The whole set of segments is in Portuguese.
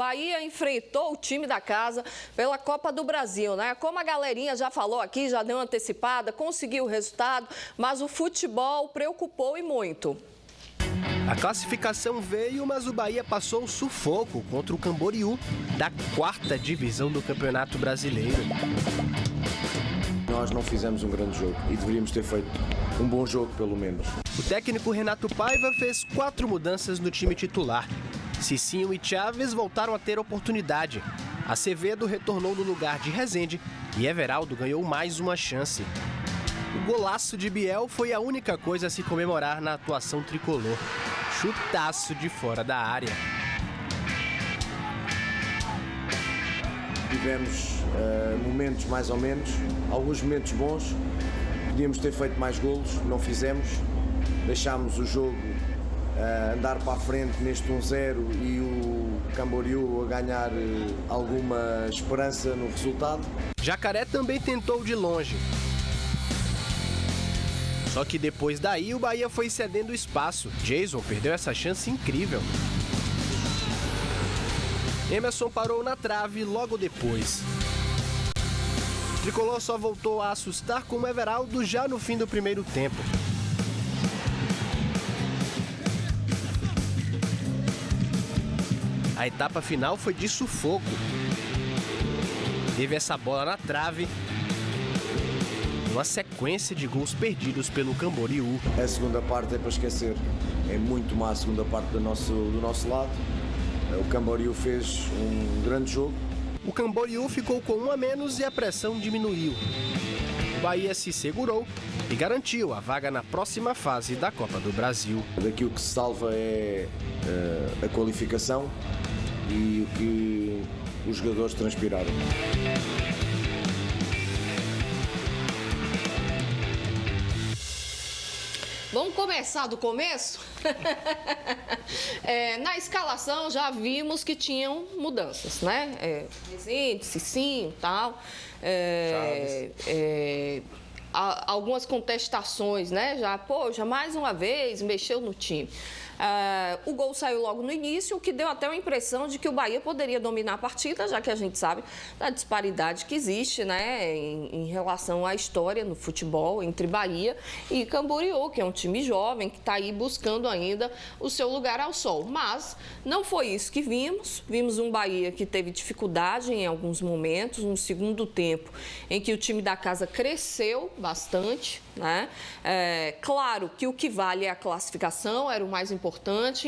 Bahia enfrentou o time da casa pela Copa do Brasil, né? Como a galerinha já falou aqui, já deu uma antecipada, conseguiu o resultado, mas o futebol preocupou e muito. A classificação veio, mas o Bahia passou o sufoco contra o Camboriú, da 4ª divisão do Campeonato Brasileiro. Nós não fizemos um grande jogo e deveríamos ter feito um bom jogo, pelo menos. O técnico Renato Paiva fez 4 mudanças no time titular. Cicinho e Chaves voltaram a ter oportunidade. Acevedo retornou no lugar de Rezende e Everaldo ganhou mais uma chance. O golaço de Biel foi a única coisa a se comemorar na atuação tricolor. Chutaço de fora da área. Tivemos momentos mais ou menos, alguns momentos bons. Podíamos ter feito mais golos, não fizemos. Deixámos o jogo andar para a frente neste 1-0 e o Camboriú a ganhar alguma esperança no resultado. Jacaré também tentou de longe. Só que depois daí o Bahia foi cedendo espaço. Jason perdeu essa chance incrível. Emerson parou na trave logo depois. O tricolor só voltou a assustar com o Everaldo já no fim do primeiro tempo. A etapa final foi de sufoco. Teve essa bola na trave. Uma sequência de gols perdidos pelo Camboriú. A segunda parte é para esquecer. É muito má a segunda parte do nosso lado. O Camboriú fez um grande jogo. O Camboriú ficou com 1 a menos e a pressão diminuiu. O Bahia se segurou e garantiu a vaga na próxima fase da Copa do Brasil. Daqui o que se salva é a qualificação e o que os jogadores transpiraram. Vamos começar do começo? Na escalação já vimos que tinham mudanças, né? Rezende, Cicinho e tal. Algumas contestações, né? Já mais uma vez mexeu no time. O gol saiu logo no início, o que deu até uma impressão de que o Bahia poderia dominar a partida, já que a gente sabe da disparidade que existe, né, em relação à história no futebol entre Bahia e Camboriú, que é um time jovem que está aí buscando ainda o seu lugar ao sol. Mas não foi isso que vimos. Vimos um Bahia que teve dificuldade em alguns momentos, no segundo tempo, em que o time da casa cresceu bastante, né? Claro que o que vale é a classificação, era o mais importante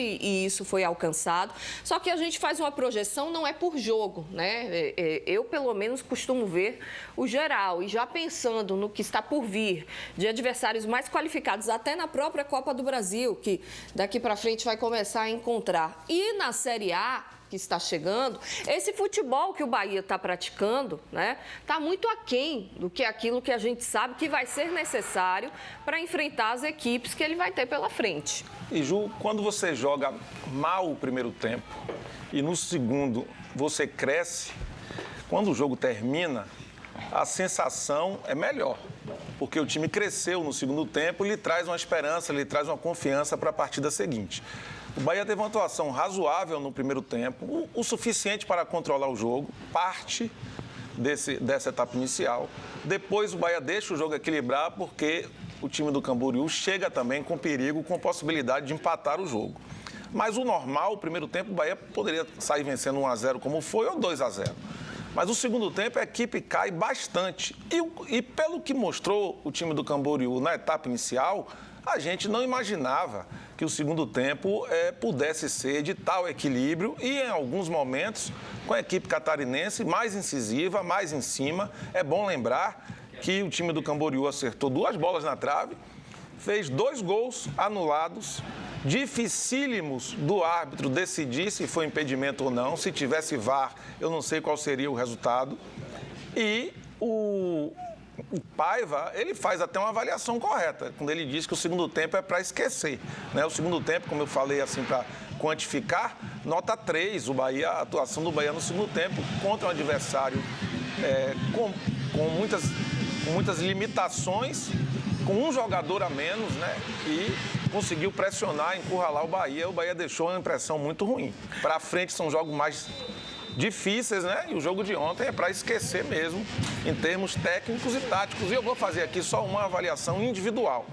e isso foi alcançado. Só que a gente faz uma projeção, não é por jogo, né? Eu, pelo menos, costumo ver o geral e já pensando no que está por vir de adversários mais qualificados, até na própria Copa do Brasil, que daqui para frente vai começar a encontrar. E na Série A, que está chegando, esse futebol que o Bahia está praticando, né, está muito aquém do que aquilo que a gente sabe que vai ser necessário para enfrentar as equipes que ele vai ter pela frente. E Ju, quando você joga mal o primeiro tempo e no segundo você cresce, quando o jogo termina, a sensação é melhor, porque o time cresceu no segundo tempo e lhe traz uma esperança, lhe traz uma confiança para a partida seguinte. O Bahia teve uma atuação razoável no primeiro tempo, o suficiente para controlar o jogo, parte dessa etapa inicial. Depois o Bahia deixa o jogo equilibrar porque o time do Camboriú chega também com perigo, com possibilidade de empatar o jogo. Mas o normal, o primeiro tempo, o Bahia poderia sair vencendo 1-0 como foi ou 2-0. Mas o segundo tempo a equipe cai bastante. E pelo que mostrou o time do Camboriú na etapa inicial, a gente não imaginava que o segundo tempo pudesse ser de tal equilíbrio e, em alguns momentos, com a equipe catarinense mais incisiva, mais em cima. É bom lembrar que o time do Camboriú acertou 2 bolas na trave, fez 2 gols anulados, dificílimos do árbitro decidir se foi impedimento ou não. Se tivesse VAR, eu não sei qual seria o resultado. E o Paiva, ele faz até uma avaliação correta, quando ele diz que o segundo tempo é para esquecer, né? O segundo tempo, como eu falei assim, para quantificar, nota 3, a atuação do Bahia no segundo tempo contra um adversário com muitas limitações, com um jogador a menos, né? E conseguiu pressionar, encurralar o Bahia deixou uma impressão muito ruim. Para frente são jogos mais difíceis, né? E o jogo de ontem é para esquecer mesmo, em termos técnicos e táticos. E eu vou fazer aqui só uma avaliação individual.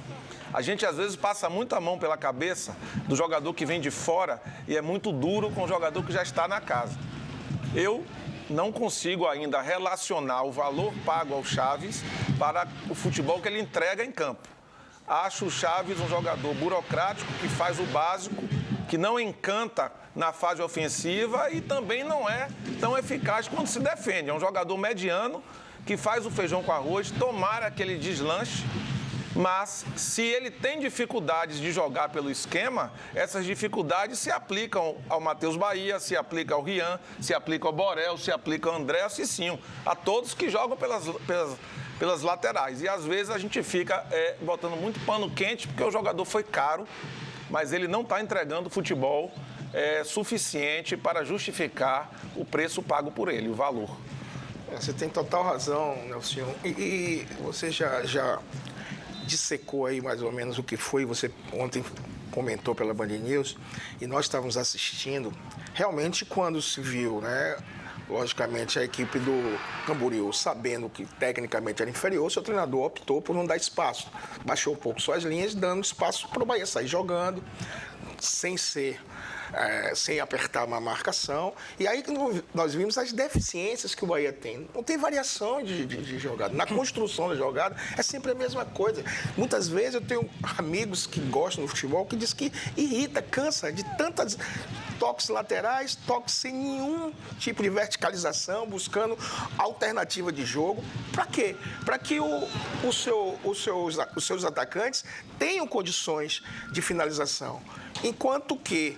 A gente, às vezes, passa muita mão pela cabeça do jogador que vem de fora e é muito duro com o jogador que já está na casa. Eu não consigo ainda relacionar o valor pago ao Chaves para o futebol que ele entrega em campo. Acho o Chaves um jogador burocrático que faz o básico, que não encanta na fase ofensiva e também não é tão eficaz quando se defende. É um jogador mediano que faz o feijão com arroz, tomar aquele deslanche, mas se ele tem dificuldades de jogar pelo esquema, essas dificuldades se aplicam ao Matheus Bahia, se aplicam ao Rian, se aplicam ao Borel, se aplicam ao André, ao Cicinho, a todos que jogam pelas laterais. E às vezes a gente fica botando muito pano quente porque o jogador foi caro, mas ele não está entregando futebol suficiente para justificar o preço pago por ele, o valor. Você tem total razão, Nelson. E você já dissecou aí mais ou menos o que foi, você ontem comentou pela Band News, e nós estávamos assistindo. Realmente, quando se viu, né, logicamente, a equipe do Camboriú, sabendo que tecnicamente era inferior, seu treinador optou por não dar espaço. Baixou um pouco suas linhas, dando espaço para o Bahia sair jogando, sem apertar uma marcação. E aí que nós vimos as deficiências que o Bahia tem. Não tem variação de jogada. Na construção da jogada é sempre a mesma coisa. Muitas vezes eu tenho amigos que gostam do futebol que dizem que irrita, cansa de tantas toques laterais, toques sem nenhum tipo de verticalização, buscando alternativa de jogo. Para quê? Para que os seus atacantes tenham condições de finalização. Enquanto que,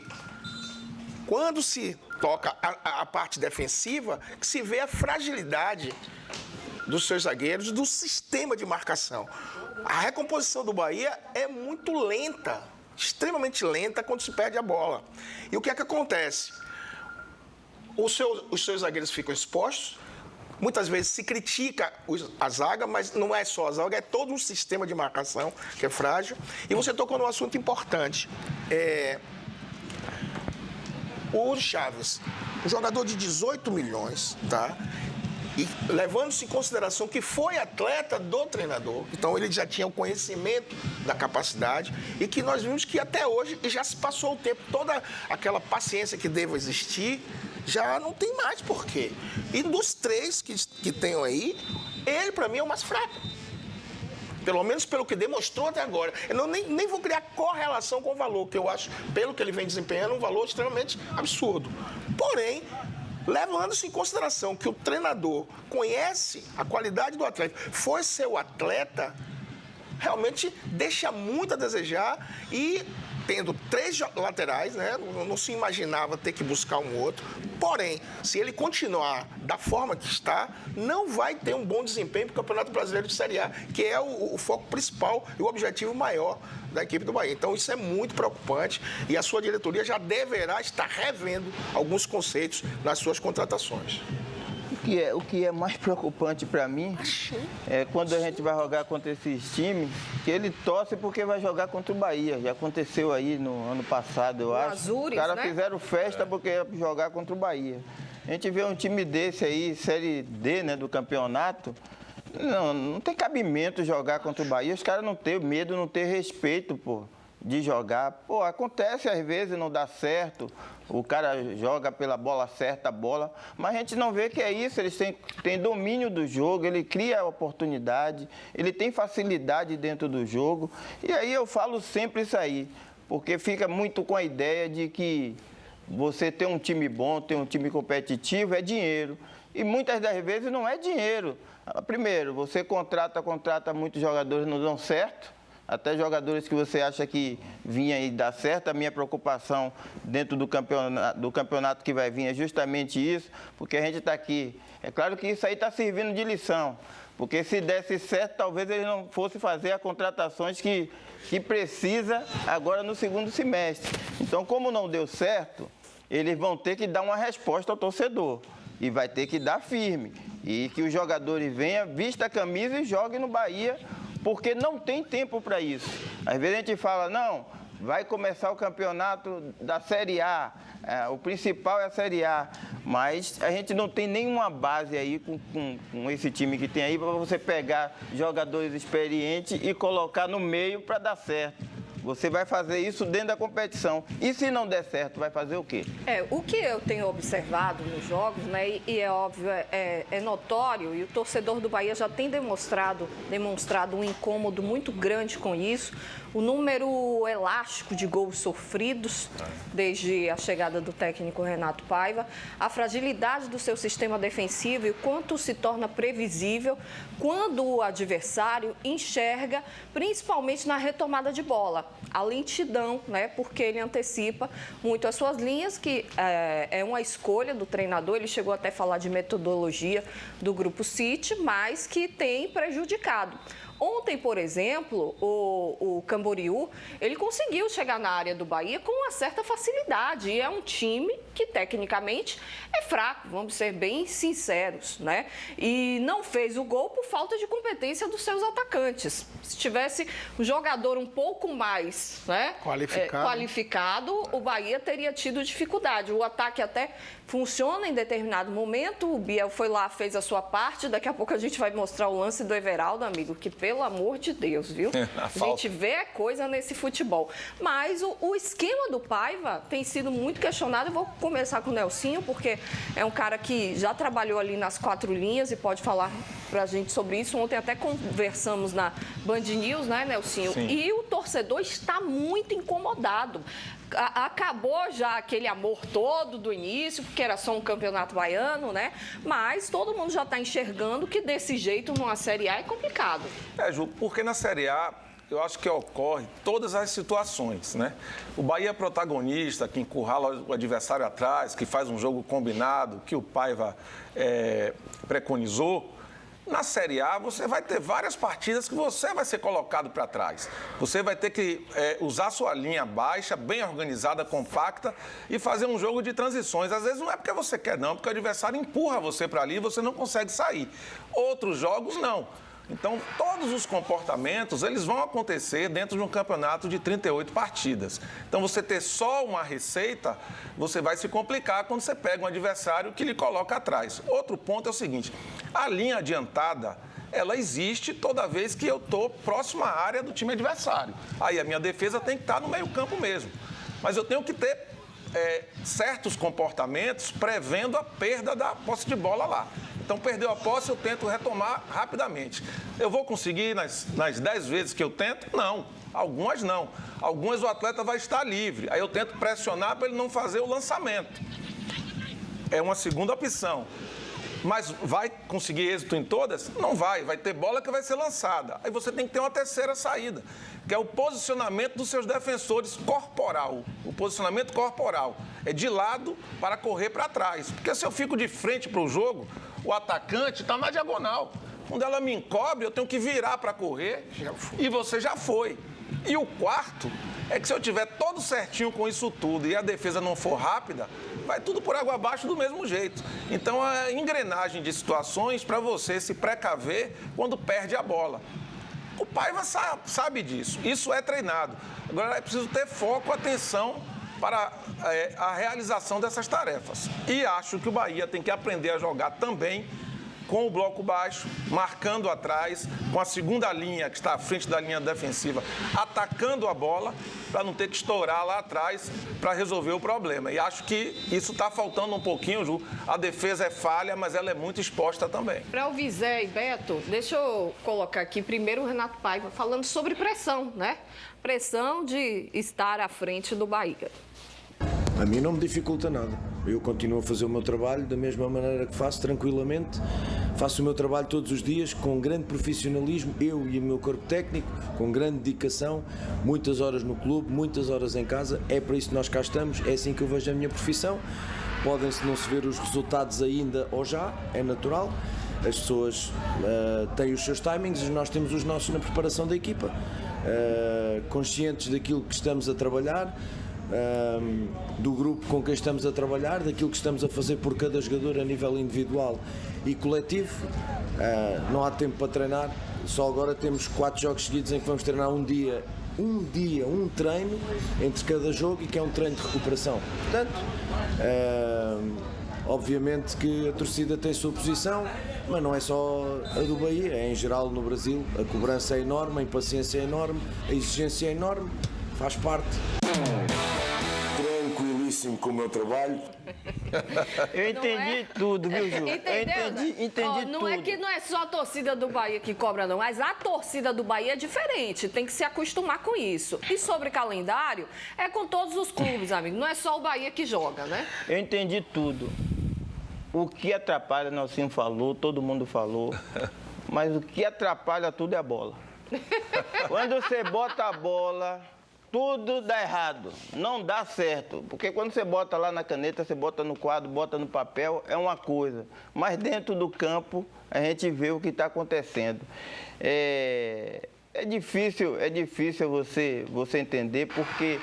quando se toca a parte defensiva, que se vê a fragilidade dos seus zagueiros, do sistema de marcação. A recomposição do Bahia é muito lenta, extremamente lenta quando se perde a bola. E o que é que acontece? Os seus zagueiros ficam expostos, muitas vezes se critica a zaga, mas não é só a zaga, é todo um sistema de marcação que é frágil. E você tocou num assunto importante. O Chaves, um jogador de 18 milhões, tá? E levando-se em consideração que foi atleta do treinador, então ele já tinha o conhecimento da capacidade e que nós vimos que até hoje já se passou o tempo, toda aquela paciência que deva existir, já não tem mais porquê. E dos três que tenho aí, ele para mim é o mais fraco. Pelo menos pelo que demonstrou até agora. Eu nem vou criar correlação com o valor, que eu acho, pelo que ele vem desempenhando, um valor extremamente absurdo. Porém, levando-se em consideração que o treinador conhece a qualidade do atleta, foi seu atleta, realmente deixa muito a desejar e, tendo três laterais, né, não se imaginava ter que buscar um outro. Porém, se ele continuar da forma que está, não vai ter um bom desempenho para o Campeonato Brasileiro de Série A, que é o foco principal e o objetivo maior da equipe do Bahia. Então, isso é muito preocupante e a sua diretoria já deverá estar revendo alguns conceitos nas suas contratações. O que é mais preocupante para mim é quando a gente vai jogar contra esses times, que ele torce porque vai jogar contra o Bahia. Já aconteceu aí no ano passado, eu acho. Azures, os caras né? fizeram festa porque ia jogar contra o Bahia. A gente vê um time desse aí, Série D, né, do campeonato, não tem cabimento jogar contra o Bahia. Os caras não têm medo, não têm respeito, pô, de jogar. Pô, acontece às vezes, não dá certo. O cara joga pela bola certa, a bola, mas a gente não vê que é isso. Eles têm domínio do jogo, ele cria oportunidade, ele tem facilidade dentro do jogo. E aí eu falo sempre isso aí, porque fica muito com a ideia de que você ter um time bom, ter um time competitivo é dinheiro. E muitas das vezes não é dinheiro. Primeiro, você contrata muitos jogadores, não dão certo. Até jogadores que você acha que vinha e dá certo. A minha preocupação dentro do campeonato que vai vir é justamente isso, porque a gente está aqui. É claro que isso aí está servindo de lição, porque se desse certo, talvez ele não fosse fazer as contratações que precisa agora no segundo semestre. Então, como não deu certo, eles vão ter que dar uma resposta ao torcedor. E vai ter que dar firme. E que os jogadores venham, vistam a camisa e joguem no Bahia, porque não tem tempo para isso. Às vezes a gente fala, não, vai começar o campeonato da Série A, o principal é a Série A, mas a gente não tem nenhuma base aí com esse time que tem aí para você pegar jogadores experientes e colocar no meio para dar certo. Você vai fazer isso dentro da competição. E se não der certo, vai fazer o quê? O que eu tenho observado nos jogos, né, e é óbvio, é notório, e o torcedor do Bahia já tem demonstrado um incômodo muito grande com isso, o número elástico de gols sofridos desde a chegada do técnico Renato Paiva, a fragilidade do seu sistema defensivo e o quanto se torna previsível quando o adversário enxerga, principalmente na retomada de bola, a lentidão, né, porque ele antecipa muito as suas linhas, que é uma escolha do treinador, ele chegou até a falar de metodologia do Grupo City, mas que tem prejudicado. Ontem, por exemplo, o Camboriú, ele conseguiu chegar na área do Bahia com uma certa facilidade. E é um time que, tecnicamente, é fraco, vamos ser bem sinceros, né? E não fez o gol por falta de competência dos seus atacantes. Se tivesse um jogador um pouco mais, né, qualificado, o Bahia teria tido dificuldade. O ataque até funciona em determinado momento, o Biel foi lá, fez a sua parte, daqui a pouco a gente vai mostrar o lance do Everaldo, amigo, que pelo amor de Deus, viu? A gente vê coisa nesse futebol. Mas o esquema do Paiva tem sido muito questionado. Eu vou começar com o Nelsinho, porque é um cara que já trabalhou ali nas 4 linhas e pode falar pra gente sobre isso. Ontem até conversamos na Band News, né, Nelsinho? Sim. E o torcedor está muito incomodado. Acabou já aquele amor todo do início, porque era só um campeonato baiano, né? Mas todo mundo já está enxergando que desse jeito numa Série A é complicado. Ju, porque na Série A eu acho que ocorre todas as situações, né? O Bahia é protagonista, que encurrala o adversário atrás, que faz um jogo combinado, que o Paiva preconizou. Na Série A, você vai ter várias partidas que você vai ser colocado para trás. Você vai ter que usar sua linha baixa, bem organizada, compacta e fazer um jogo de transições. Às vezes não é porque você quer, não, porque o adversário empurra você para ali e você não consegue sair. Outros jogos, não. Então, todos os comportamentos, eles vão acontecer dentro de um campeonato de 38 partidas. Então, você ter só uma receita, você vai se complicar quando você pega um adversário que lhe coloca atrás. Outro ponto é o seguinte, a linha adiantada, ela existe toda vez que eu estou próximo à área do time adversário. Aí, a minha defesa tem que estar no meio-campo mesmo. Mas eu tenho que ter certos comportamentos prevendo a perda da posse de bola lá. Então, perdeu a posse, eu tento retomar rapidamente. Eu vou conseguir nas 10 vezes que eu tento? Não. Algumas não. Algumas o atleta vai estar livre. Aí eu tento pressionar para ele não fazer o lançamento. É uma segunda opção. Mas vai conseguir êxito em todas? Não vai. Vai ter bola que vai ser lançada. Aí você tem que ter uma terceira saída, que é o posicionamento dos seus defensores corporal. O posicionamento corporal é de lado para correr para trás. Porque se eu fico de frente para o jogo, o atacante está na diagonal. Quando ela me encobre, eu tenho que virar para correr e você já foi. E o quarto é que se eu tiver todo certinho com isso tudo e a defesa não for rápida, vai tudo por água abaixo do mesmo jeito. Então, é engrenagem de situações para você se precaver quando perde a bola. O Paiva sabe disso, isso é treinado. Agora é preciso ter foco, atenção para a realização dessas tarefas. E acho que o Bahia tem que aprender a jogar também com o bloco baixo, marcando atrás, com a segunda linha que está à frente da linha defensiva, atacando a bola, para não ter que estourar lá atrás para resolver o problema. E acho que isso está faltando um pouquinho, Ju. A defesa é falha, mas ela é muito exposta também. Para o Vizé e Beto, deixa eu colocar aqui primeiro o Renato Paiva falando sobre pressão, né? Pressão de estar à frente do Bahia. A mim não me dificulta nada. Eu continuo a fazer o meu trabalho da mesma maneira que faço, tranquilamente. Faço o meu trabalho todos os dias com grande profissionalismo, eu e o meu corpo técnico, com grande dedicação, muitas horas no clube, muitas horas em casa. É para isso que nós cá estamos, é assim que eu vejo a minha profissão. Podem-se não se ver os resultados ainda ou já, é natural. As pessoas têm os seus timings e nós temos os nossos na preparação da equipa. Conscientes daquilo que estamos a trabalhar, do grupo com quem estamos a trabalhar, daquilo que estamos a fazer por cada jogador a nível individual e coletivo. Não há tempo para treinar, só agora temos 4 jogos seguidos em que vamos treinar um dia um dia, um treino entre cada jogo e que é um treino de recuperação. Portanto, obviamente que a torcida tem a sua posição, mas não é só a do Bahia, é em geral no Brasil. A cobrança é enorme, a impaciência é enorme, a exigência é enorme, faz parte. Tranquilíssimo com o meu trabalho. Eu entendi tudo, viu, Ju? Entendeu? Entendi Não tudo. é que não é só a torcida do Bahia que cobra, não, mas a torcida do Bahia é diferente, tem que se acostumar com isso. E sobre calendário, é com todos os clubes, amigo, não é só o Bahia que joga, né? Eu entendi tudo. O que atrapalha, Nelsinho falou, todo mundo falou, mas o que atrapalha tudo é a bola. Quando você bota a bola, tudo dá errado, não dá certo. Porque quando você bota lá na caneta, você bota no quadro, bota no papel, é uma coisa. Mas dentro do campo, a gente vê o que está acontecendo. É difícil você entender, porque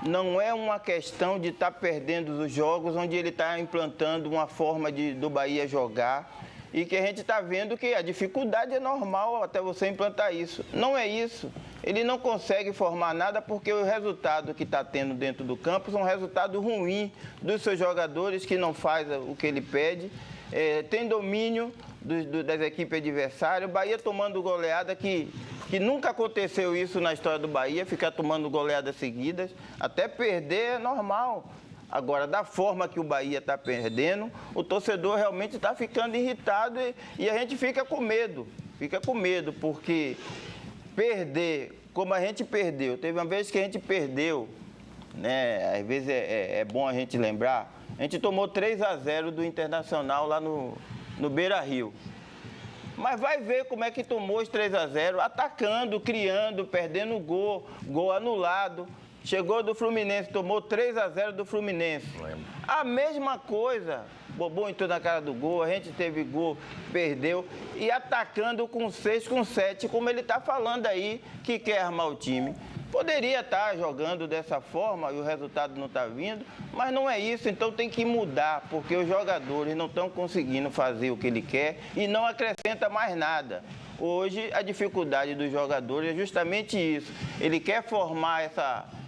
não é uma questão de estar perdendo os jogos onde ele está implantando uma forma do Bahia jogar e que a gente está vendo que a dificuldade é normal até você implantar isso. Não é isso. Ele não consegue formar nada porque o resultado que está tendo dentro do campo são um resultado ruim dos seus jogadores que não fazem o que ele pede, tem domínio das equipes adversárias. O Bahia tomando goleada que nunca aconteceu isso na história do Bahia, ficar tomando goleadas seguidas, até perder é normal. Agora, da forma que o Bahia está perdendo, o torcedor realmente está ficando irritado e a gente fica com medo, porque perder, como a gente perdeu, teve uma vez que a gente perdeu, né? Às vezes é bom a gente lembrar, a gente tomou 3-0 do Internacional lá no Beira-Rio. Mas vai ver como é que tomou os 3-0, atacando, criando, perdendo gol anulado. Chegou do Fluminense, tomou 3-0 do Fluminense. A mesma coisa. Bobô entrou na cara do gol, a gente teve gol, perdeu. E atacando com 6, com 7, como ele está falando aí, que quer armar o time. Poderia estar jogando dessa forma e o resultado não está vindo, mas não é isso, então tem que mudar, porque os jogadores não estão conseguindo fazer o que ele quer e não acrescenta mais nada. Hoje, a dificuldade dos jogadores é justamente isso. Ele quer formar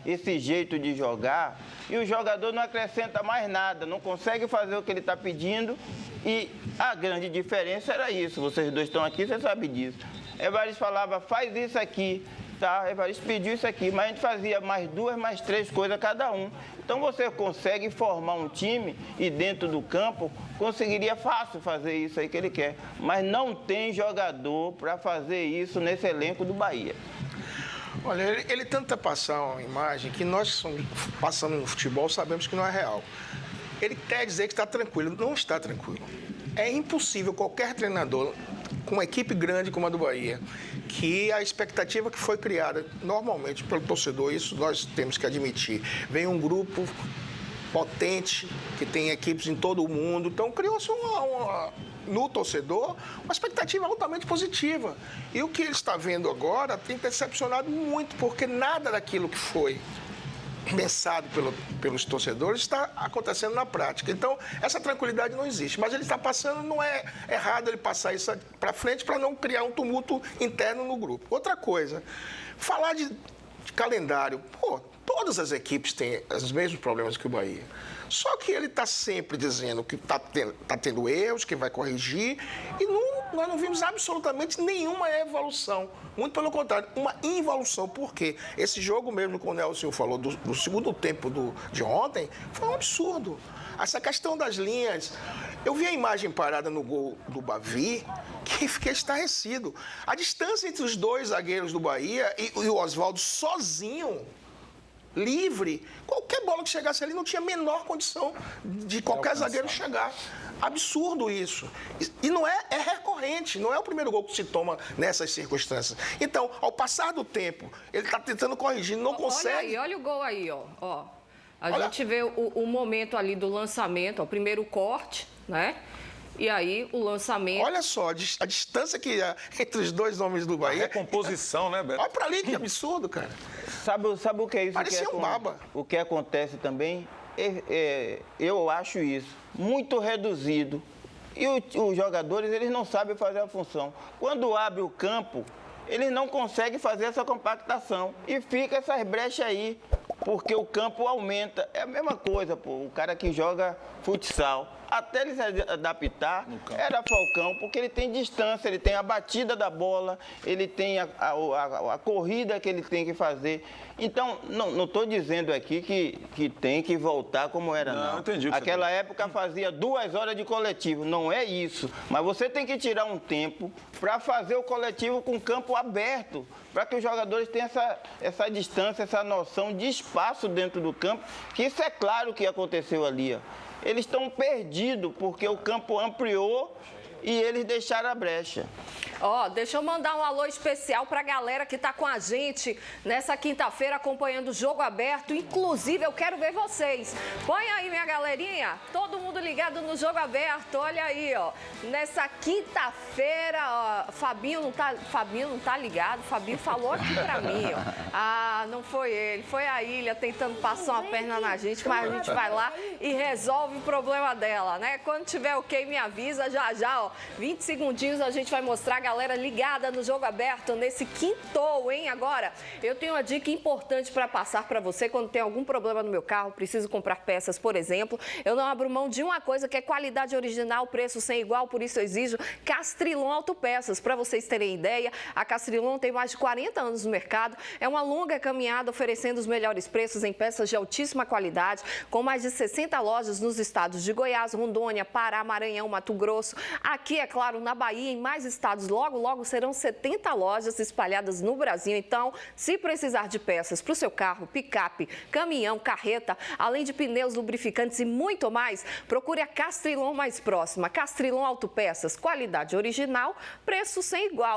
esse jeito de jogar e o jogador não acrescenta mais nada, não consegue fazer o que ele está pedindo e a grande diferença era isso. Vocês dois estão aqui, você sabe disso. Evaristo falava, faz isso aqui. Tá, Evaristo pediu isso aqui, mas a gente fazia mais 2, mais 3 coisas cada um. Então você consegue formar um time e dentro do campo conseguiria fácil fazer isso aí que ele quer. Mas não tem jogador para fazer isso nesse elenco do Bahia. Olha, ele tenta passar uma imagem que nós passando no futebol sabemos que não é real. Ele quer dizer que está tranquilo, não está tranquilo. É impossível qualquer treinador com uma equipe grande como a do Bahia, que a expectativa que foi criada normalmente pelo torcedor, isso nós temos que admitir, vem um grupo potente, que tem equipes em todo o mundo, então criou-se no torcedor uma expectativa altamente positiva. E o que ele está vendo agora tem decepcionado muito, porque nada daquilo que foi pensado pelos torcedores está acontecendo na prática. Então, essa tranquilidade não existe. Mas ele está passando, não é errado ele passar isso para frente para não criar um tumulto interno no grupo. Outra coisa, falar de calendário. Pô, todas as equipes têm os mesmos problemas que o Bahia. Só que ele está sempre dizendo que está tendo erros, que vai corrigir, e nós não vimos absolutamente nenhuma evolução. Muito pelo contrário, uma involução. Por quê? Esse jogo mesmo, como o Nelson falou, do segundo tempo de ontem, foi um absurdo. Essa questão das linhas. Eu vi a imagem parada no gol do Bavi, que fiquei estarrecido. A distância entre os dois zagueiros do Bahia e o Oswaldo sozinho, livre, qualquer bola que chegasse ali não tinha a menor condição de qualquer zagueiro chegar. Absurdo isso. E não é recorrente, não é o primeiro gol que se toma nessas circunstâncias. Então, ao passar do tempo, ele está tentando corrigir, não consegue. Olha aí, olha o gol aí, ó. A gente vê o momento ali do lançamento, o primeiro corte, né? E aí o lançamento... Olha só, a distância que há entre os dois homens do Bahia... A recomposição, né, Beto? Olha pra ali, que absurdo, cara. Sabe o que é isso? Parecia um baba. O que acontece também, eu acho isso, muito reduzido. E os jogadores, eles não sabem fazer a função. Quando abre o campo, eles não conseguem fazer essa compactação e fica essas brechas aí, porque o campo aumenta. É a mesma coisa, pô, o cara que joga futsal, até ele se adaptar, era Falcão, porque ele tem distância, ele tem a batida da bola, ele tem a corrida que ele tem que fazer. Então, não estou dizendo aqui que tem que voltar como era, não. Entendi. Aquela época fazia 2 horas de coletivo, não é isso. Mas você tem que tirar um tempo para fazer o coletivo com campo aberto, para que os jogadores tenham essa distância, essa noção de espaço dentro do campo, que isso é claro que aconteceu ali, ó. Eles estão perdidos porque o campo ampliou e eles deixaram a brecha. Ó, deixa eu mandar um alô especial pra galera que tá com a gente nessa quinta-feira acompanhando o Jogo Aberto. Inclusive, eu quero ver vocês. Põe aí, minha galerinha. Todo mundo ligado no Jogo Aberto. Olha aí, ó. Nessa quinta-feira, ó. Fabinho não tá ligado. Fabinho falou aqui pra mim, ó. Ah, não foi ele. Foi a Ilha tentando passar uma perna na gente, mas a gente vai lá e resolve o problema dela, né? Quando tiver ok, me avisa. Já, ó. 20 segundinhos a gente vai mostrar a galera ligada no Jogo Aberto nesse quintou, hein? Agora, eu tenho uma dica importante para passar para você quando tem algum problema no meu carro, preciso comprar peças, por exemplo. Eu não abro mão de uma coisa que é qualidade original, preço sem igual, por isso eu exijo Castrilon Autopeças. Para vocês terem ideia, a Castrilon tem mais de 40 anos no mercado, é uma longa caminhada oferecendo os melhores preços em peças de altíssima qualidade, com mais de 60 lojas nos estados de Goiás, Rondônia, Pará, Maranhão, Mato Grosso. Aqui, é claro, na Bahia, em mais estados, logo serão 70 lojas espalhadas no Brasil. Então, se precisar de peças para o seu carro, picape, caminhão, carreta, além de pneus, lubrificantes e muito mais, procure a Castrilon mais próxima. Castrilon Autopeças, qualidade original, preço sem igual.